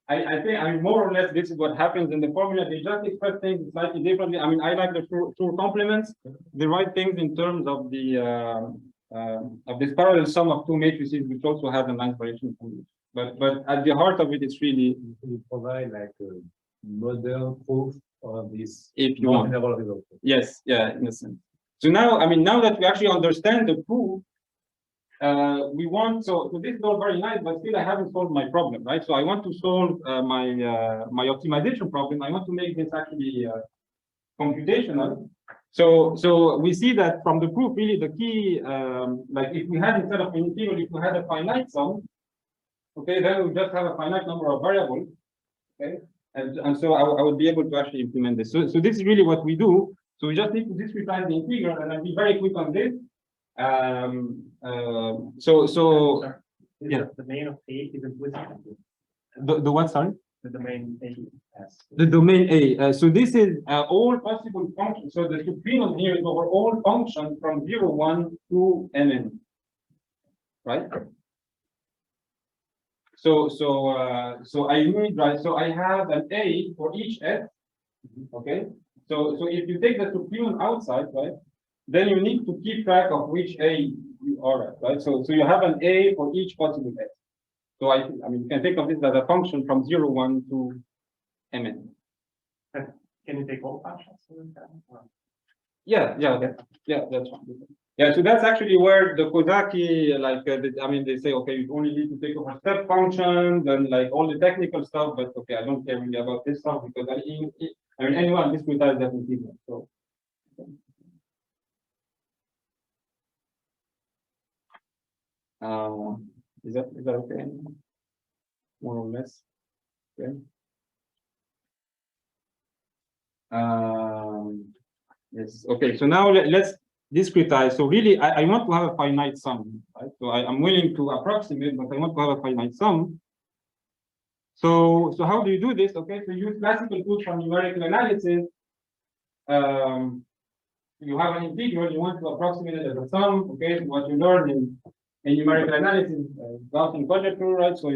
B: I think, I mean, more or less, this is what happens in the formula. They just express things slightly differently. I mean, I like the true complements. They write things in terms of the of this parallel sum of two matrices, which also has a nice variation formula. But at the heart of it, it's really
E: you provide like a model proof of this.
B: If you want. Yes, yeah, in a sense. So now, I mean, now that we actually understand the proof, we want, so this is all very nice, but still I haven't solved my problem, right? So I want to solve my optimization problem. I want to make this actually computational. So we see that from the proof, really the key, like if we had instead of an integral, if we had a finite sum, okay, then we just have a finite number of variables, okay? And so I would be able to actually implement this. So this is really what we do. So we just need to discretize the integral, and I'll be very quick on this. Yeah,
C: the domain of A is implicit.
B: the what, sorry?
C: The domain A has.
B: The domain A. So this is all possible functions. So the supremum here is over all functions from 0, 1 to Mn, right? So I need, right? So I have an A for each S. Okay. So if you take the supremum outside, right, then you need to keep track of which A you are at, right? So you have an A for each possible S. So I mean, you can think of this as a function from 0, 1 to Mn.
C: Can you take all functions?
B: Yeah, that's fine. Yeah, so that's actually where the Kozaki, like, I mean, they say, okay, you only need to take over step functions and like all the technical stuff, but okay, I don't care really about this stuff because I mean, anyone discretize that integral. So. Is that okay? More or less. Okay. Yes. Okay. So now let's discretize. So really, I want to have a finite sum, right? So I'm willing to approximate, but I want to have a finite sum. So how do you do this? Okay. So use classical tools from numerical analysis. You have an integral. You want to approximate it as a sum. Okay. So what you learn in numerical analysis, Gaussian quadrature, right? So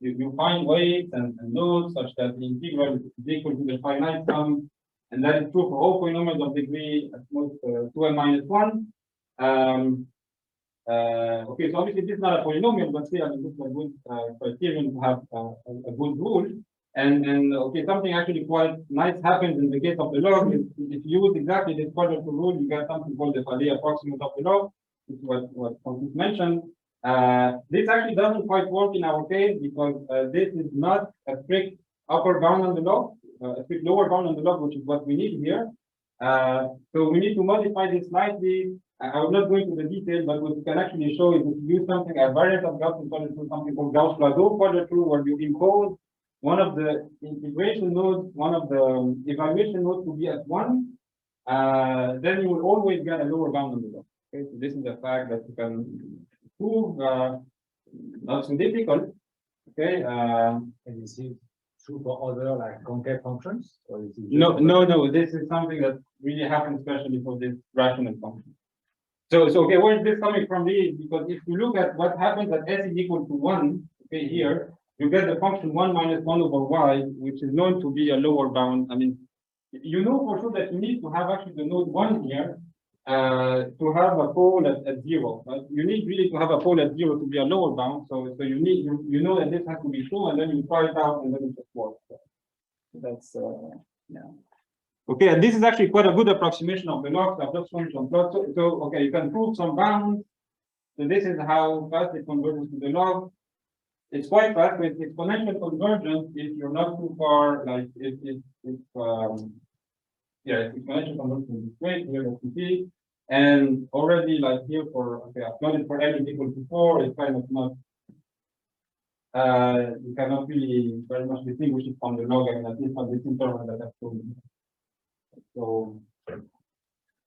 B: you find weights and nodes such that the integral is equal to the finite sum, and that is true for all polynomials of degree at most 2n minus 1. Okay, so obviously this is not a polynomial, but still, I mean, this is a good criterion to have a good rule. And okay, something actually quite nice happens in the case of the log. If you use exactly this quadrature rule, you get something called the Faraday approximate of the log. This is what Francis mentioned. This actually doesn't quite work in our case because this is not a strict upper bound on the log, a strict lower bound on the log, which is what we need here. So we need to modify this slightly. I will not go into the detail, but what you can actually show is if you use something, a variant of Gaussian quadrature, something called Gauss-Plateau quadrature, where you impose one of the integration nodes, one of the evaluation nodes to be at 1. then you will always get a lower bound on the log. Okay, so this is a fact that you can prove, not so difficult. Okay,
E: And this is true for other like concave functions? Or is it just
B: no. This is something that really happens, especially for this rational function. So okay, where is this coming from? Because if you look at what happens at s is equal to 1, okay, here you get the function 1 minus 1 over y, which is known to be a lower bound. I mean, you know for sure that you need to have actually the node 1 here to have a pole at 0. But you need really to have a pole at 0 to be a lower bound. So you know that this has to be true, and then you try it out, and then it just works. So that's yeah. Okay, and this is actually quite a good approximation of the logs. I've just shown some plots. So okay, you can prove some bounds. So this is how fast it converges to the log. It's quite fast with exponential convergence if you're not too far, like if yeah, it's exponential convergence is great here as you see. And already like here for okay, I've plotted for n is equal to 4, it's kind of not you cannot really very much distinguish it from the log, I mean, at least from this interval that I've shown you. So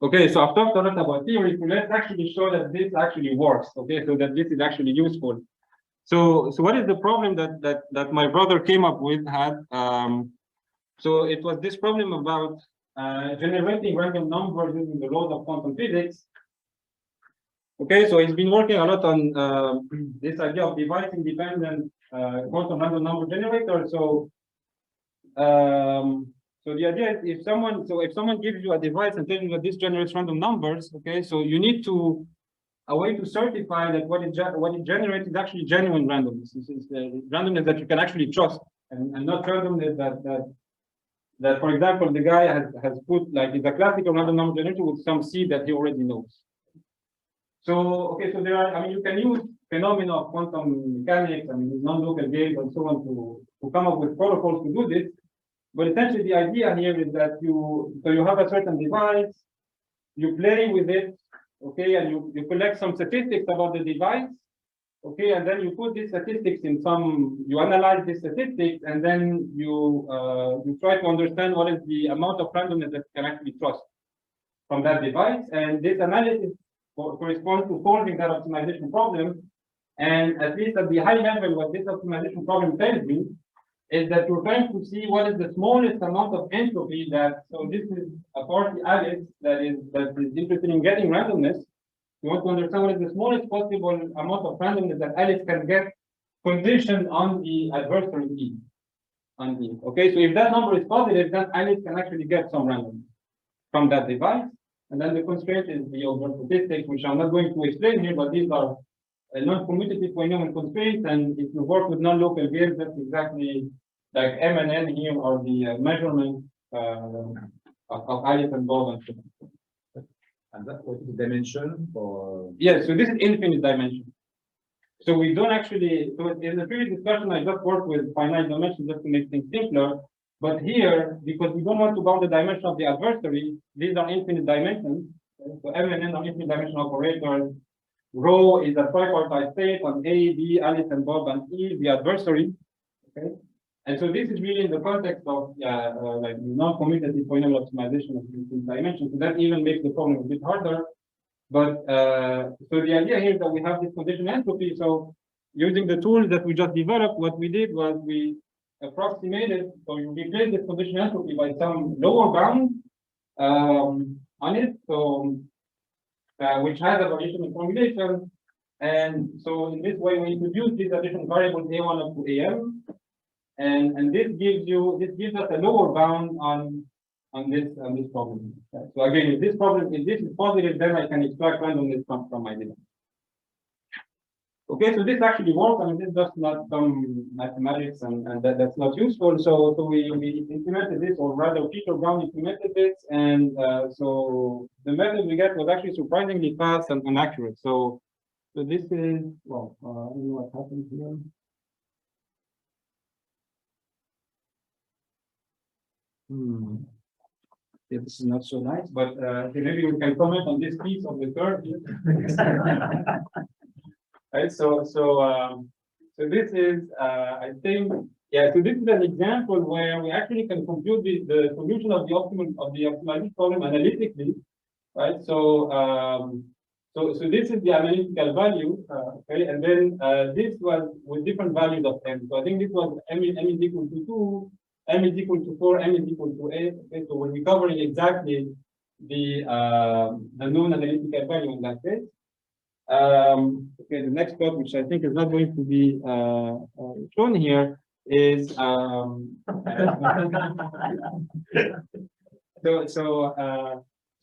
B: okay, so I've talked a lot about theory, so let's actually show that this actually works, okay, so that this is actually useful. So what is the problem that my brother came up with so it was this problem about generating random numbers using the laws of quantum physics. Okay, so he's been working a lot on this idea of device-independent quantum random number generator. So the idea is if someone gives you a device and tells you that this generates random numbers, okay, so you need a way to certify that what it generates is actually genuine randomness. This is the randomness that you can actually trust, and not randomness that for example the guy has put like it's a classical random number generator with some seed that he already knows. So okay, so there are, I mean, you can use phenomena of quantum mechanics, I mean non-local games and so on to come up with protocols to do this. But essentially the idea here is that you have a certain device, you play with it, okay, and you collect some statistics about the device, okay, and then you put these statistics in you analyze these statistics, and then you try to understand what is the amount of randomness that you can actually trust from that device, and this analysis corresponds to solving that optimization problem. And at least at the high level, what this optimization problem tells me is that you're trying to see what is the smallest amount of entropy so this is a party Alice that is interested in getting randomness. You want to understand what is the smallest possible amount of randomness that Alice can get conditioned on the adversary E. Okay, so if that number is positive, then Alice can actually get some randomness from that device. And then the constraint is the over statistics, which I'm not going to explain here, but these are non-commutative polynomial constraints. And if you work with non-local games, that's exactly like M and N here are the measurements of Alice and Bob and so on.
E: And that was the dimension for
B: yes, so this is infinite dimension. So we don't actually, so in the previous discussion I just worked with finite dimensions just to make things simpler. But here, because we don't want to bound the dimension of the adversary, these are infinite dimensions. So M and N are infinite dimensional operators. Rho is a tripartite state on A, B, Alice and Bob, and E, the adversary. Okay. And so this is really in the context of like non-commutative polynomial optimization of infinite dimensions. So that even makes the problem a bit harder. But so the idea here is that we have this condition entropy. So using the tools that we just developed, what we did was we approximated, so you replace this condition entropy by some lower bound on it, so which has a variational formulation. And so in this way, we introduce these additional variables A1 up to AM, and this gives us a lower bound on this problem. So again, if this is positive, then I can extract randomness from my data. Okay, so this actually works. I mean, this is just not some mathematics, and that's not useful. So we implemented this, or rather, Peter Brown implemented this, and so the method we get was actually surprisingly fast and accurate. So this is well, I don't know what happened here. Yeah, this is not so nice, but maybe we can comment on this piece of the curve here. Right, so this is I think Yeah, so this is an example where we actually can compute the solution of the optimization problem analytically, right? So this is the analytical value, okay, and then this was with different values of m. So I think this was m is equal to 2, m is equal to 4, m is equal to 8. Okay, so we're recovering exactly the known analytical value in that case. Okay, the next part, which I think is not going to be shown here, is so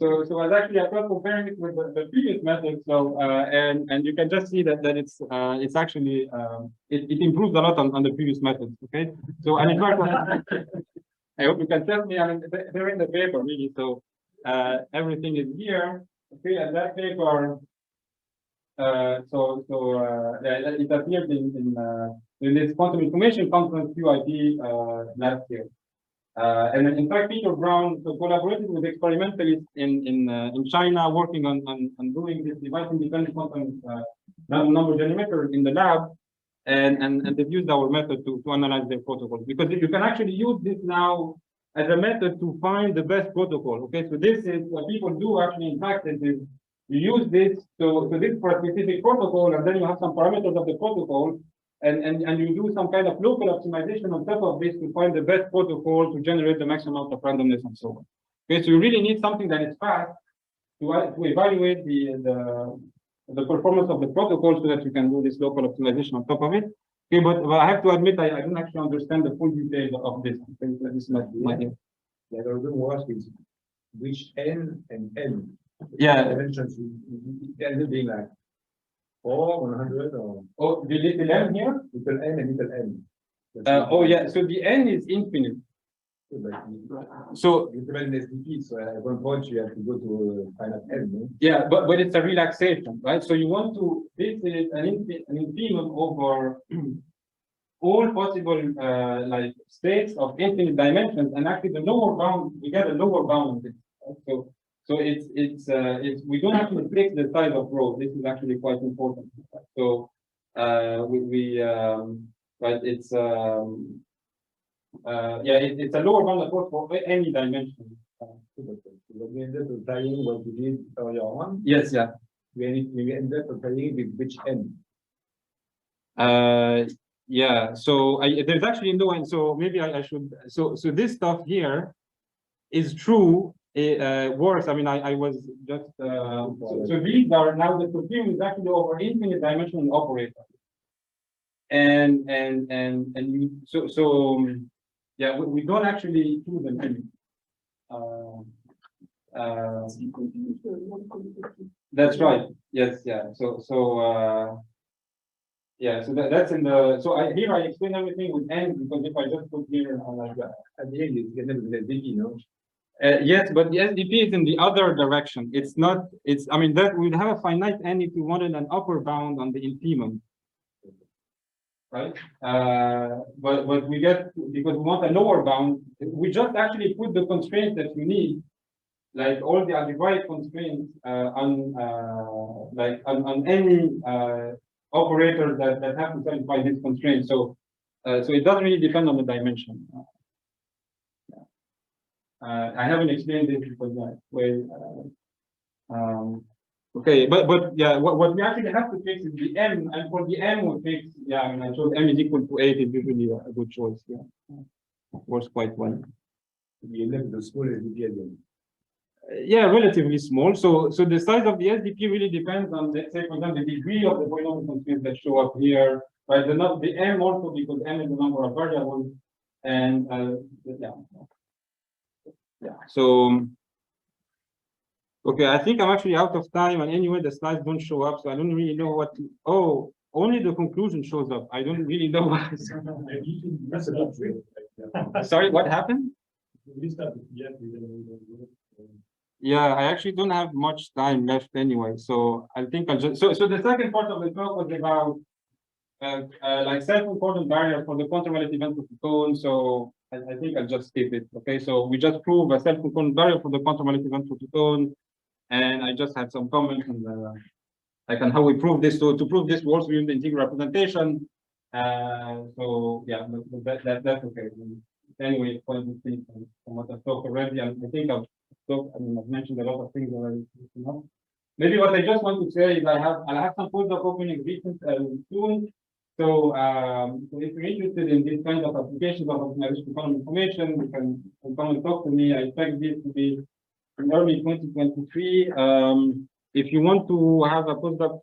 B: I was actually comparing it with the previous method. So and you can just see that it's actually it improves a lot on the previous method. Okay, so and in fact, I hope you can tell me. I mean, they're in the paper really. So everything is here. Okay, and that paper. It appeared in this quantum information conference QIP last year. And in fact, Peter Brown collaborated with experimentalists in China, working on doing this device-independent quantum number generator in the lab, and they've used our method to analyze their protocols, because you can actually use this now as a method to find the best protocol. Okay, so this is what people do actually in practice is you use this so this for a specific protocol, and then you have some parameters of the protocol, and you do some kind of local optimization on top of this to find the best protocol to generate the maximum amount of randomness and so on. Okay, so you really need something that is fast to evaluate the performance of the protocol so that you can do this local optimization on top of it. Okay, but I have to admit I don't actually understand the full details of this. This is my idea.
E: Yeah, the reason was is which n and n.
B: Yeah.
E: Dimensions it being like 4, 100, or
B: the little m here?
E: little n and little n.
B: Oh yeah, so the n is infinite. So
E: little n is repeat, so at one point you have to go to finite n, no?
B: yeah, but it's a relaxation, right? So you want to this is an infinite over all possible like states of infinite dimensions, and actually the lower bound, we get a lower bound on this. Right? So it's we don't have to fix the size of rho. This is actually quite important. So right, it's it's a lower bound approach for any dimension.
E: We ended up applying what we did earlier on.
B: Yes, yeah.
E: We ended up applying with which n?
B: Yeah. So there's actually no end. So maybe I should. So this stuff here is true. Worse. I mean, I was just so these are now the continuum is actually over infinite dimensional operator, and you yeah, we don't actually choose an limit. That's right. Yes. Yeah. Yeah. So that's in the. So here I explain everything with n, because if I just put here like that,
E: At the end, it's going to be the big, you know.
B: Yes, but the SDP is in the other direction. It's not. It's. I mean, that we'd have a finite n if we wanted an upper bound on the infimum, right? But we get, because we want a lower bound. We just actually put the constraints that you need, like all the algebraic constraints on any operators that have to satisfy this constraint. So it doesn't really depend on the dimension. I haven't explained this because okay, but yeah, what we actually have to fix is the m, and for the m we fix, yeah, I mean, I showed m is equal to 8 is usually a good choice. Yeah, works quite well.
E: You left the small SDP again.
B: Yeah, relatively small. So the size of the SDP really depends on, let's say, for example, the degree of the polynomial constraints that show up here, right? The m also, because m is the number of variables, and yeah. So okay, I think I'm actually out of time, and anyway, the slides don't show up, so I don't really know what. Oh, only the conclusion shows up. I don't really know what. Sorry, what happened? Yeah, I actually don't have much time left anyway, so I think I'll just. So the second part of the talk was about like self-important barrier for the quantum relative entropy cone. So I think I'll just skip it. Okay, so we just prove a self-important barrier for the quantum relative entropy cone, and I just had some comments on the like on how we prove this. So to prove this, we also use the integral representation. So yeah, but that's okay. Anyway, point to see from what I've talked already, and I think I've mentioned a lot of things already. Maybe what I just want to say is I'll have some postdoc opening recent soon. So, so if you're interested in this kind of applications of optimization economy information, you can come and talk to me. I expect this to be in early 2023. If you want to have a postdoc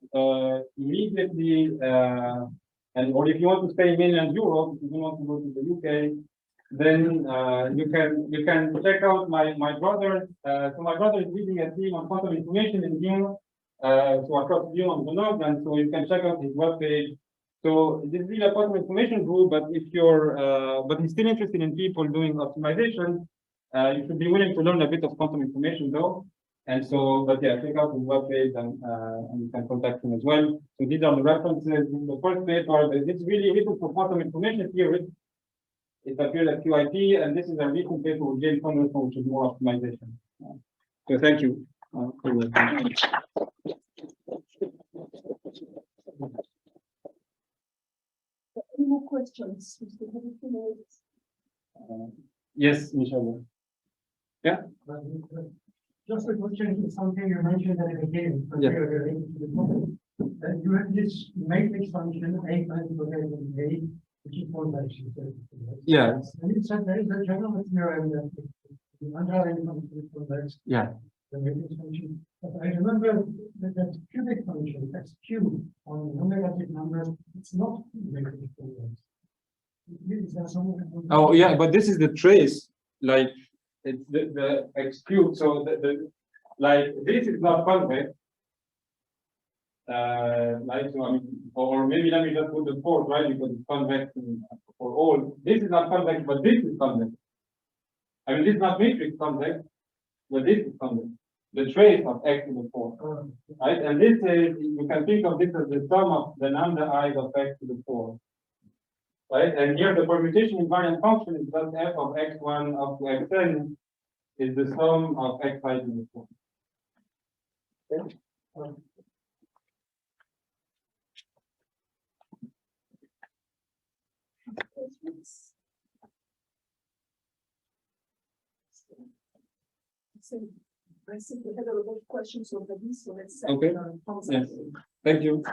B: immediately, or if you want to stay in mainland Europe, if you don't want to go to the UK, then you can check out my brother. So my brother is leading a team on quantum information in Lyon, so across Lyon on the north, and so you can check out his webpage. So this is really a quantum information group, but if you're but he's still interested in people doing optimization, you should be willing to learn a bit of quantum information though. And so, but yeah, check out his webpage and you can contact him as well. So these are the references. The first paper, it's really written for quantum information theory. It appeared at QIT, and this is a recent paper with James Converson, which is more optimization. So thank you. For your attention.
A: Any more questions? We still have a few minutes.
B: Yes, Michelle. Yeah.
F: Just a question to something you mentioned at the beginning.
B: Yeah.
F: Related to the topic. You have this matrix function, A times logarithm A, which is convex.
B: Yeah.
F: And you said there is a general theorem that the underlying function is convex.
B: Yeah.
F: The matrix function. But I remember that cubic function, that's Q on non-negative numbers, it's not matrix convex. Is there some?
B: Oh yeah, but this is the trace, like it's the x cubed. So the like this is not convex. Like so, I mean, or maybe let me just put the fourth, right? Because it's convex for all. This is not convex, but this is convex. I mean, this is not matrix convex, but this is convex. The trace of x to the fourth, right? And this is, you can think of this as the sum of the lambda i's of x to the fourth. Right, and here the permutation invariant function is just f of x1 up to xn is the sum of xi to the fourth. Okay.
A: Questions? So, I think we had a lot of questions already, so let's
B: Okay.
A: Hamza.
B: Yes. Thank you.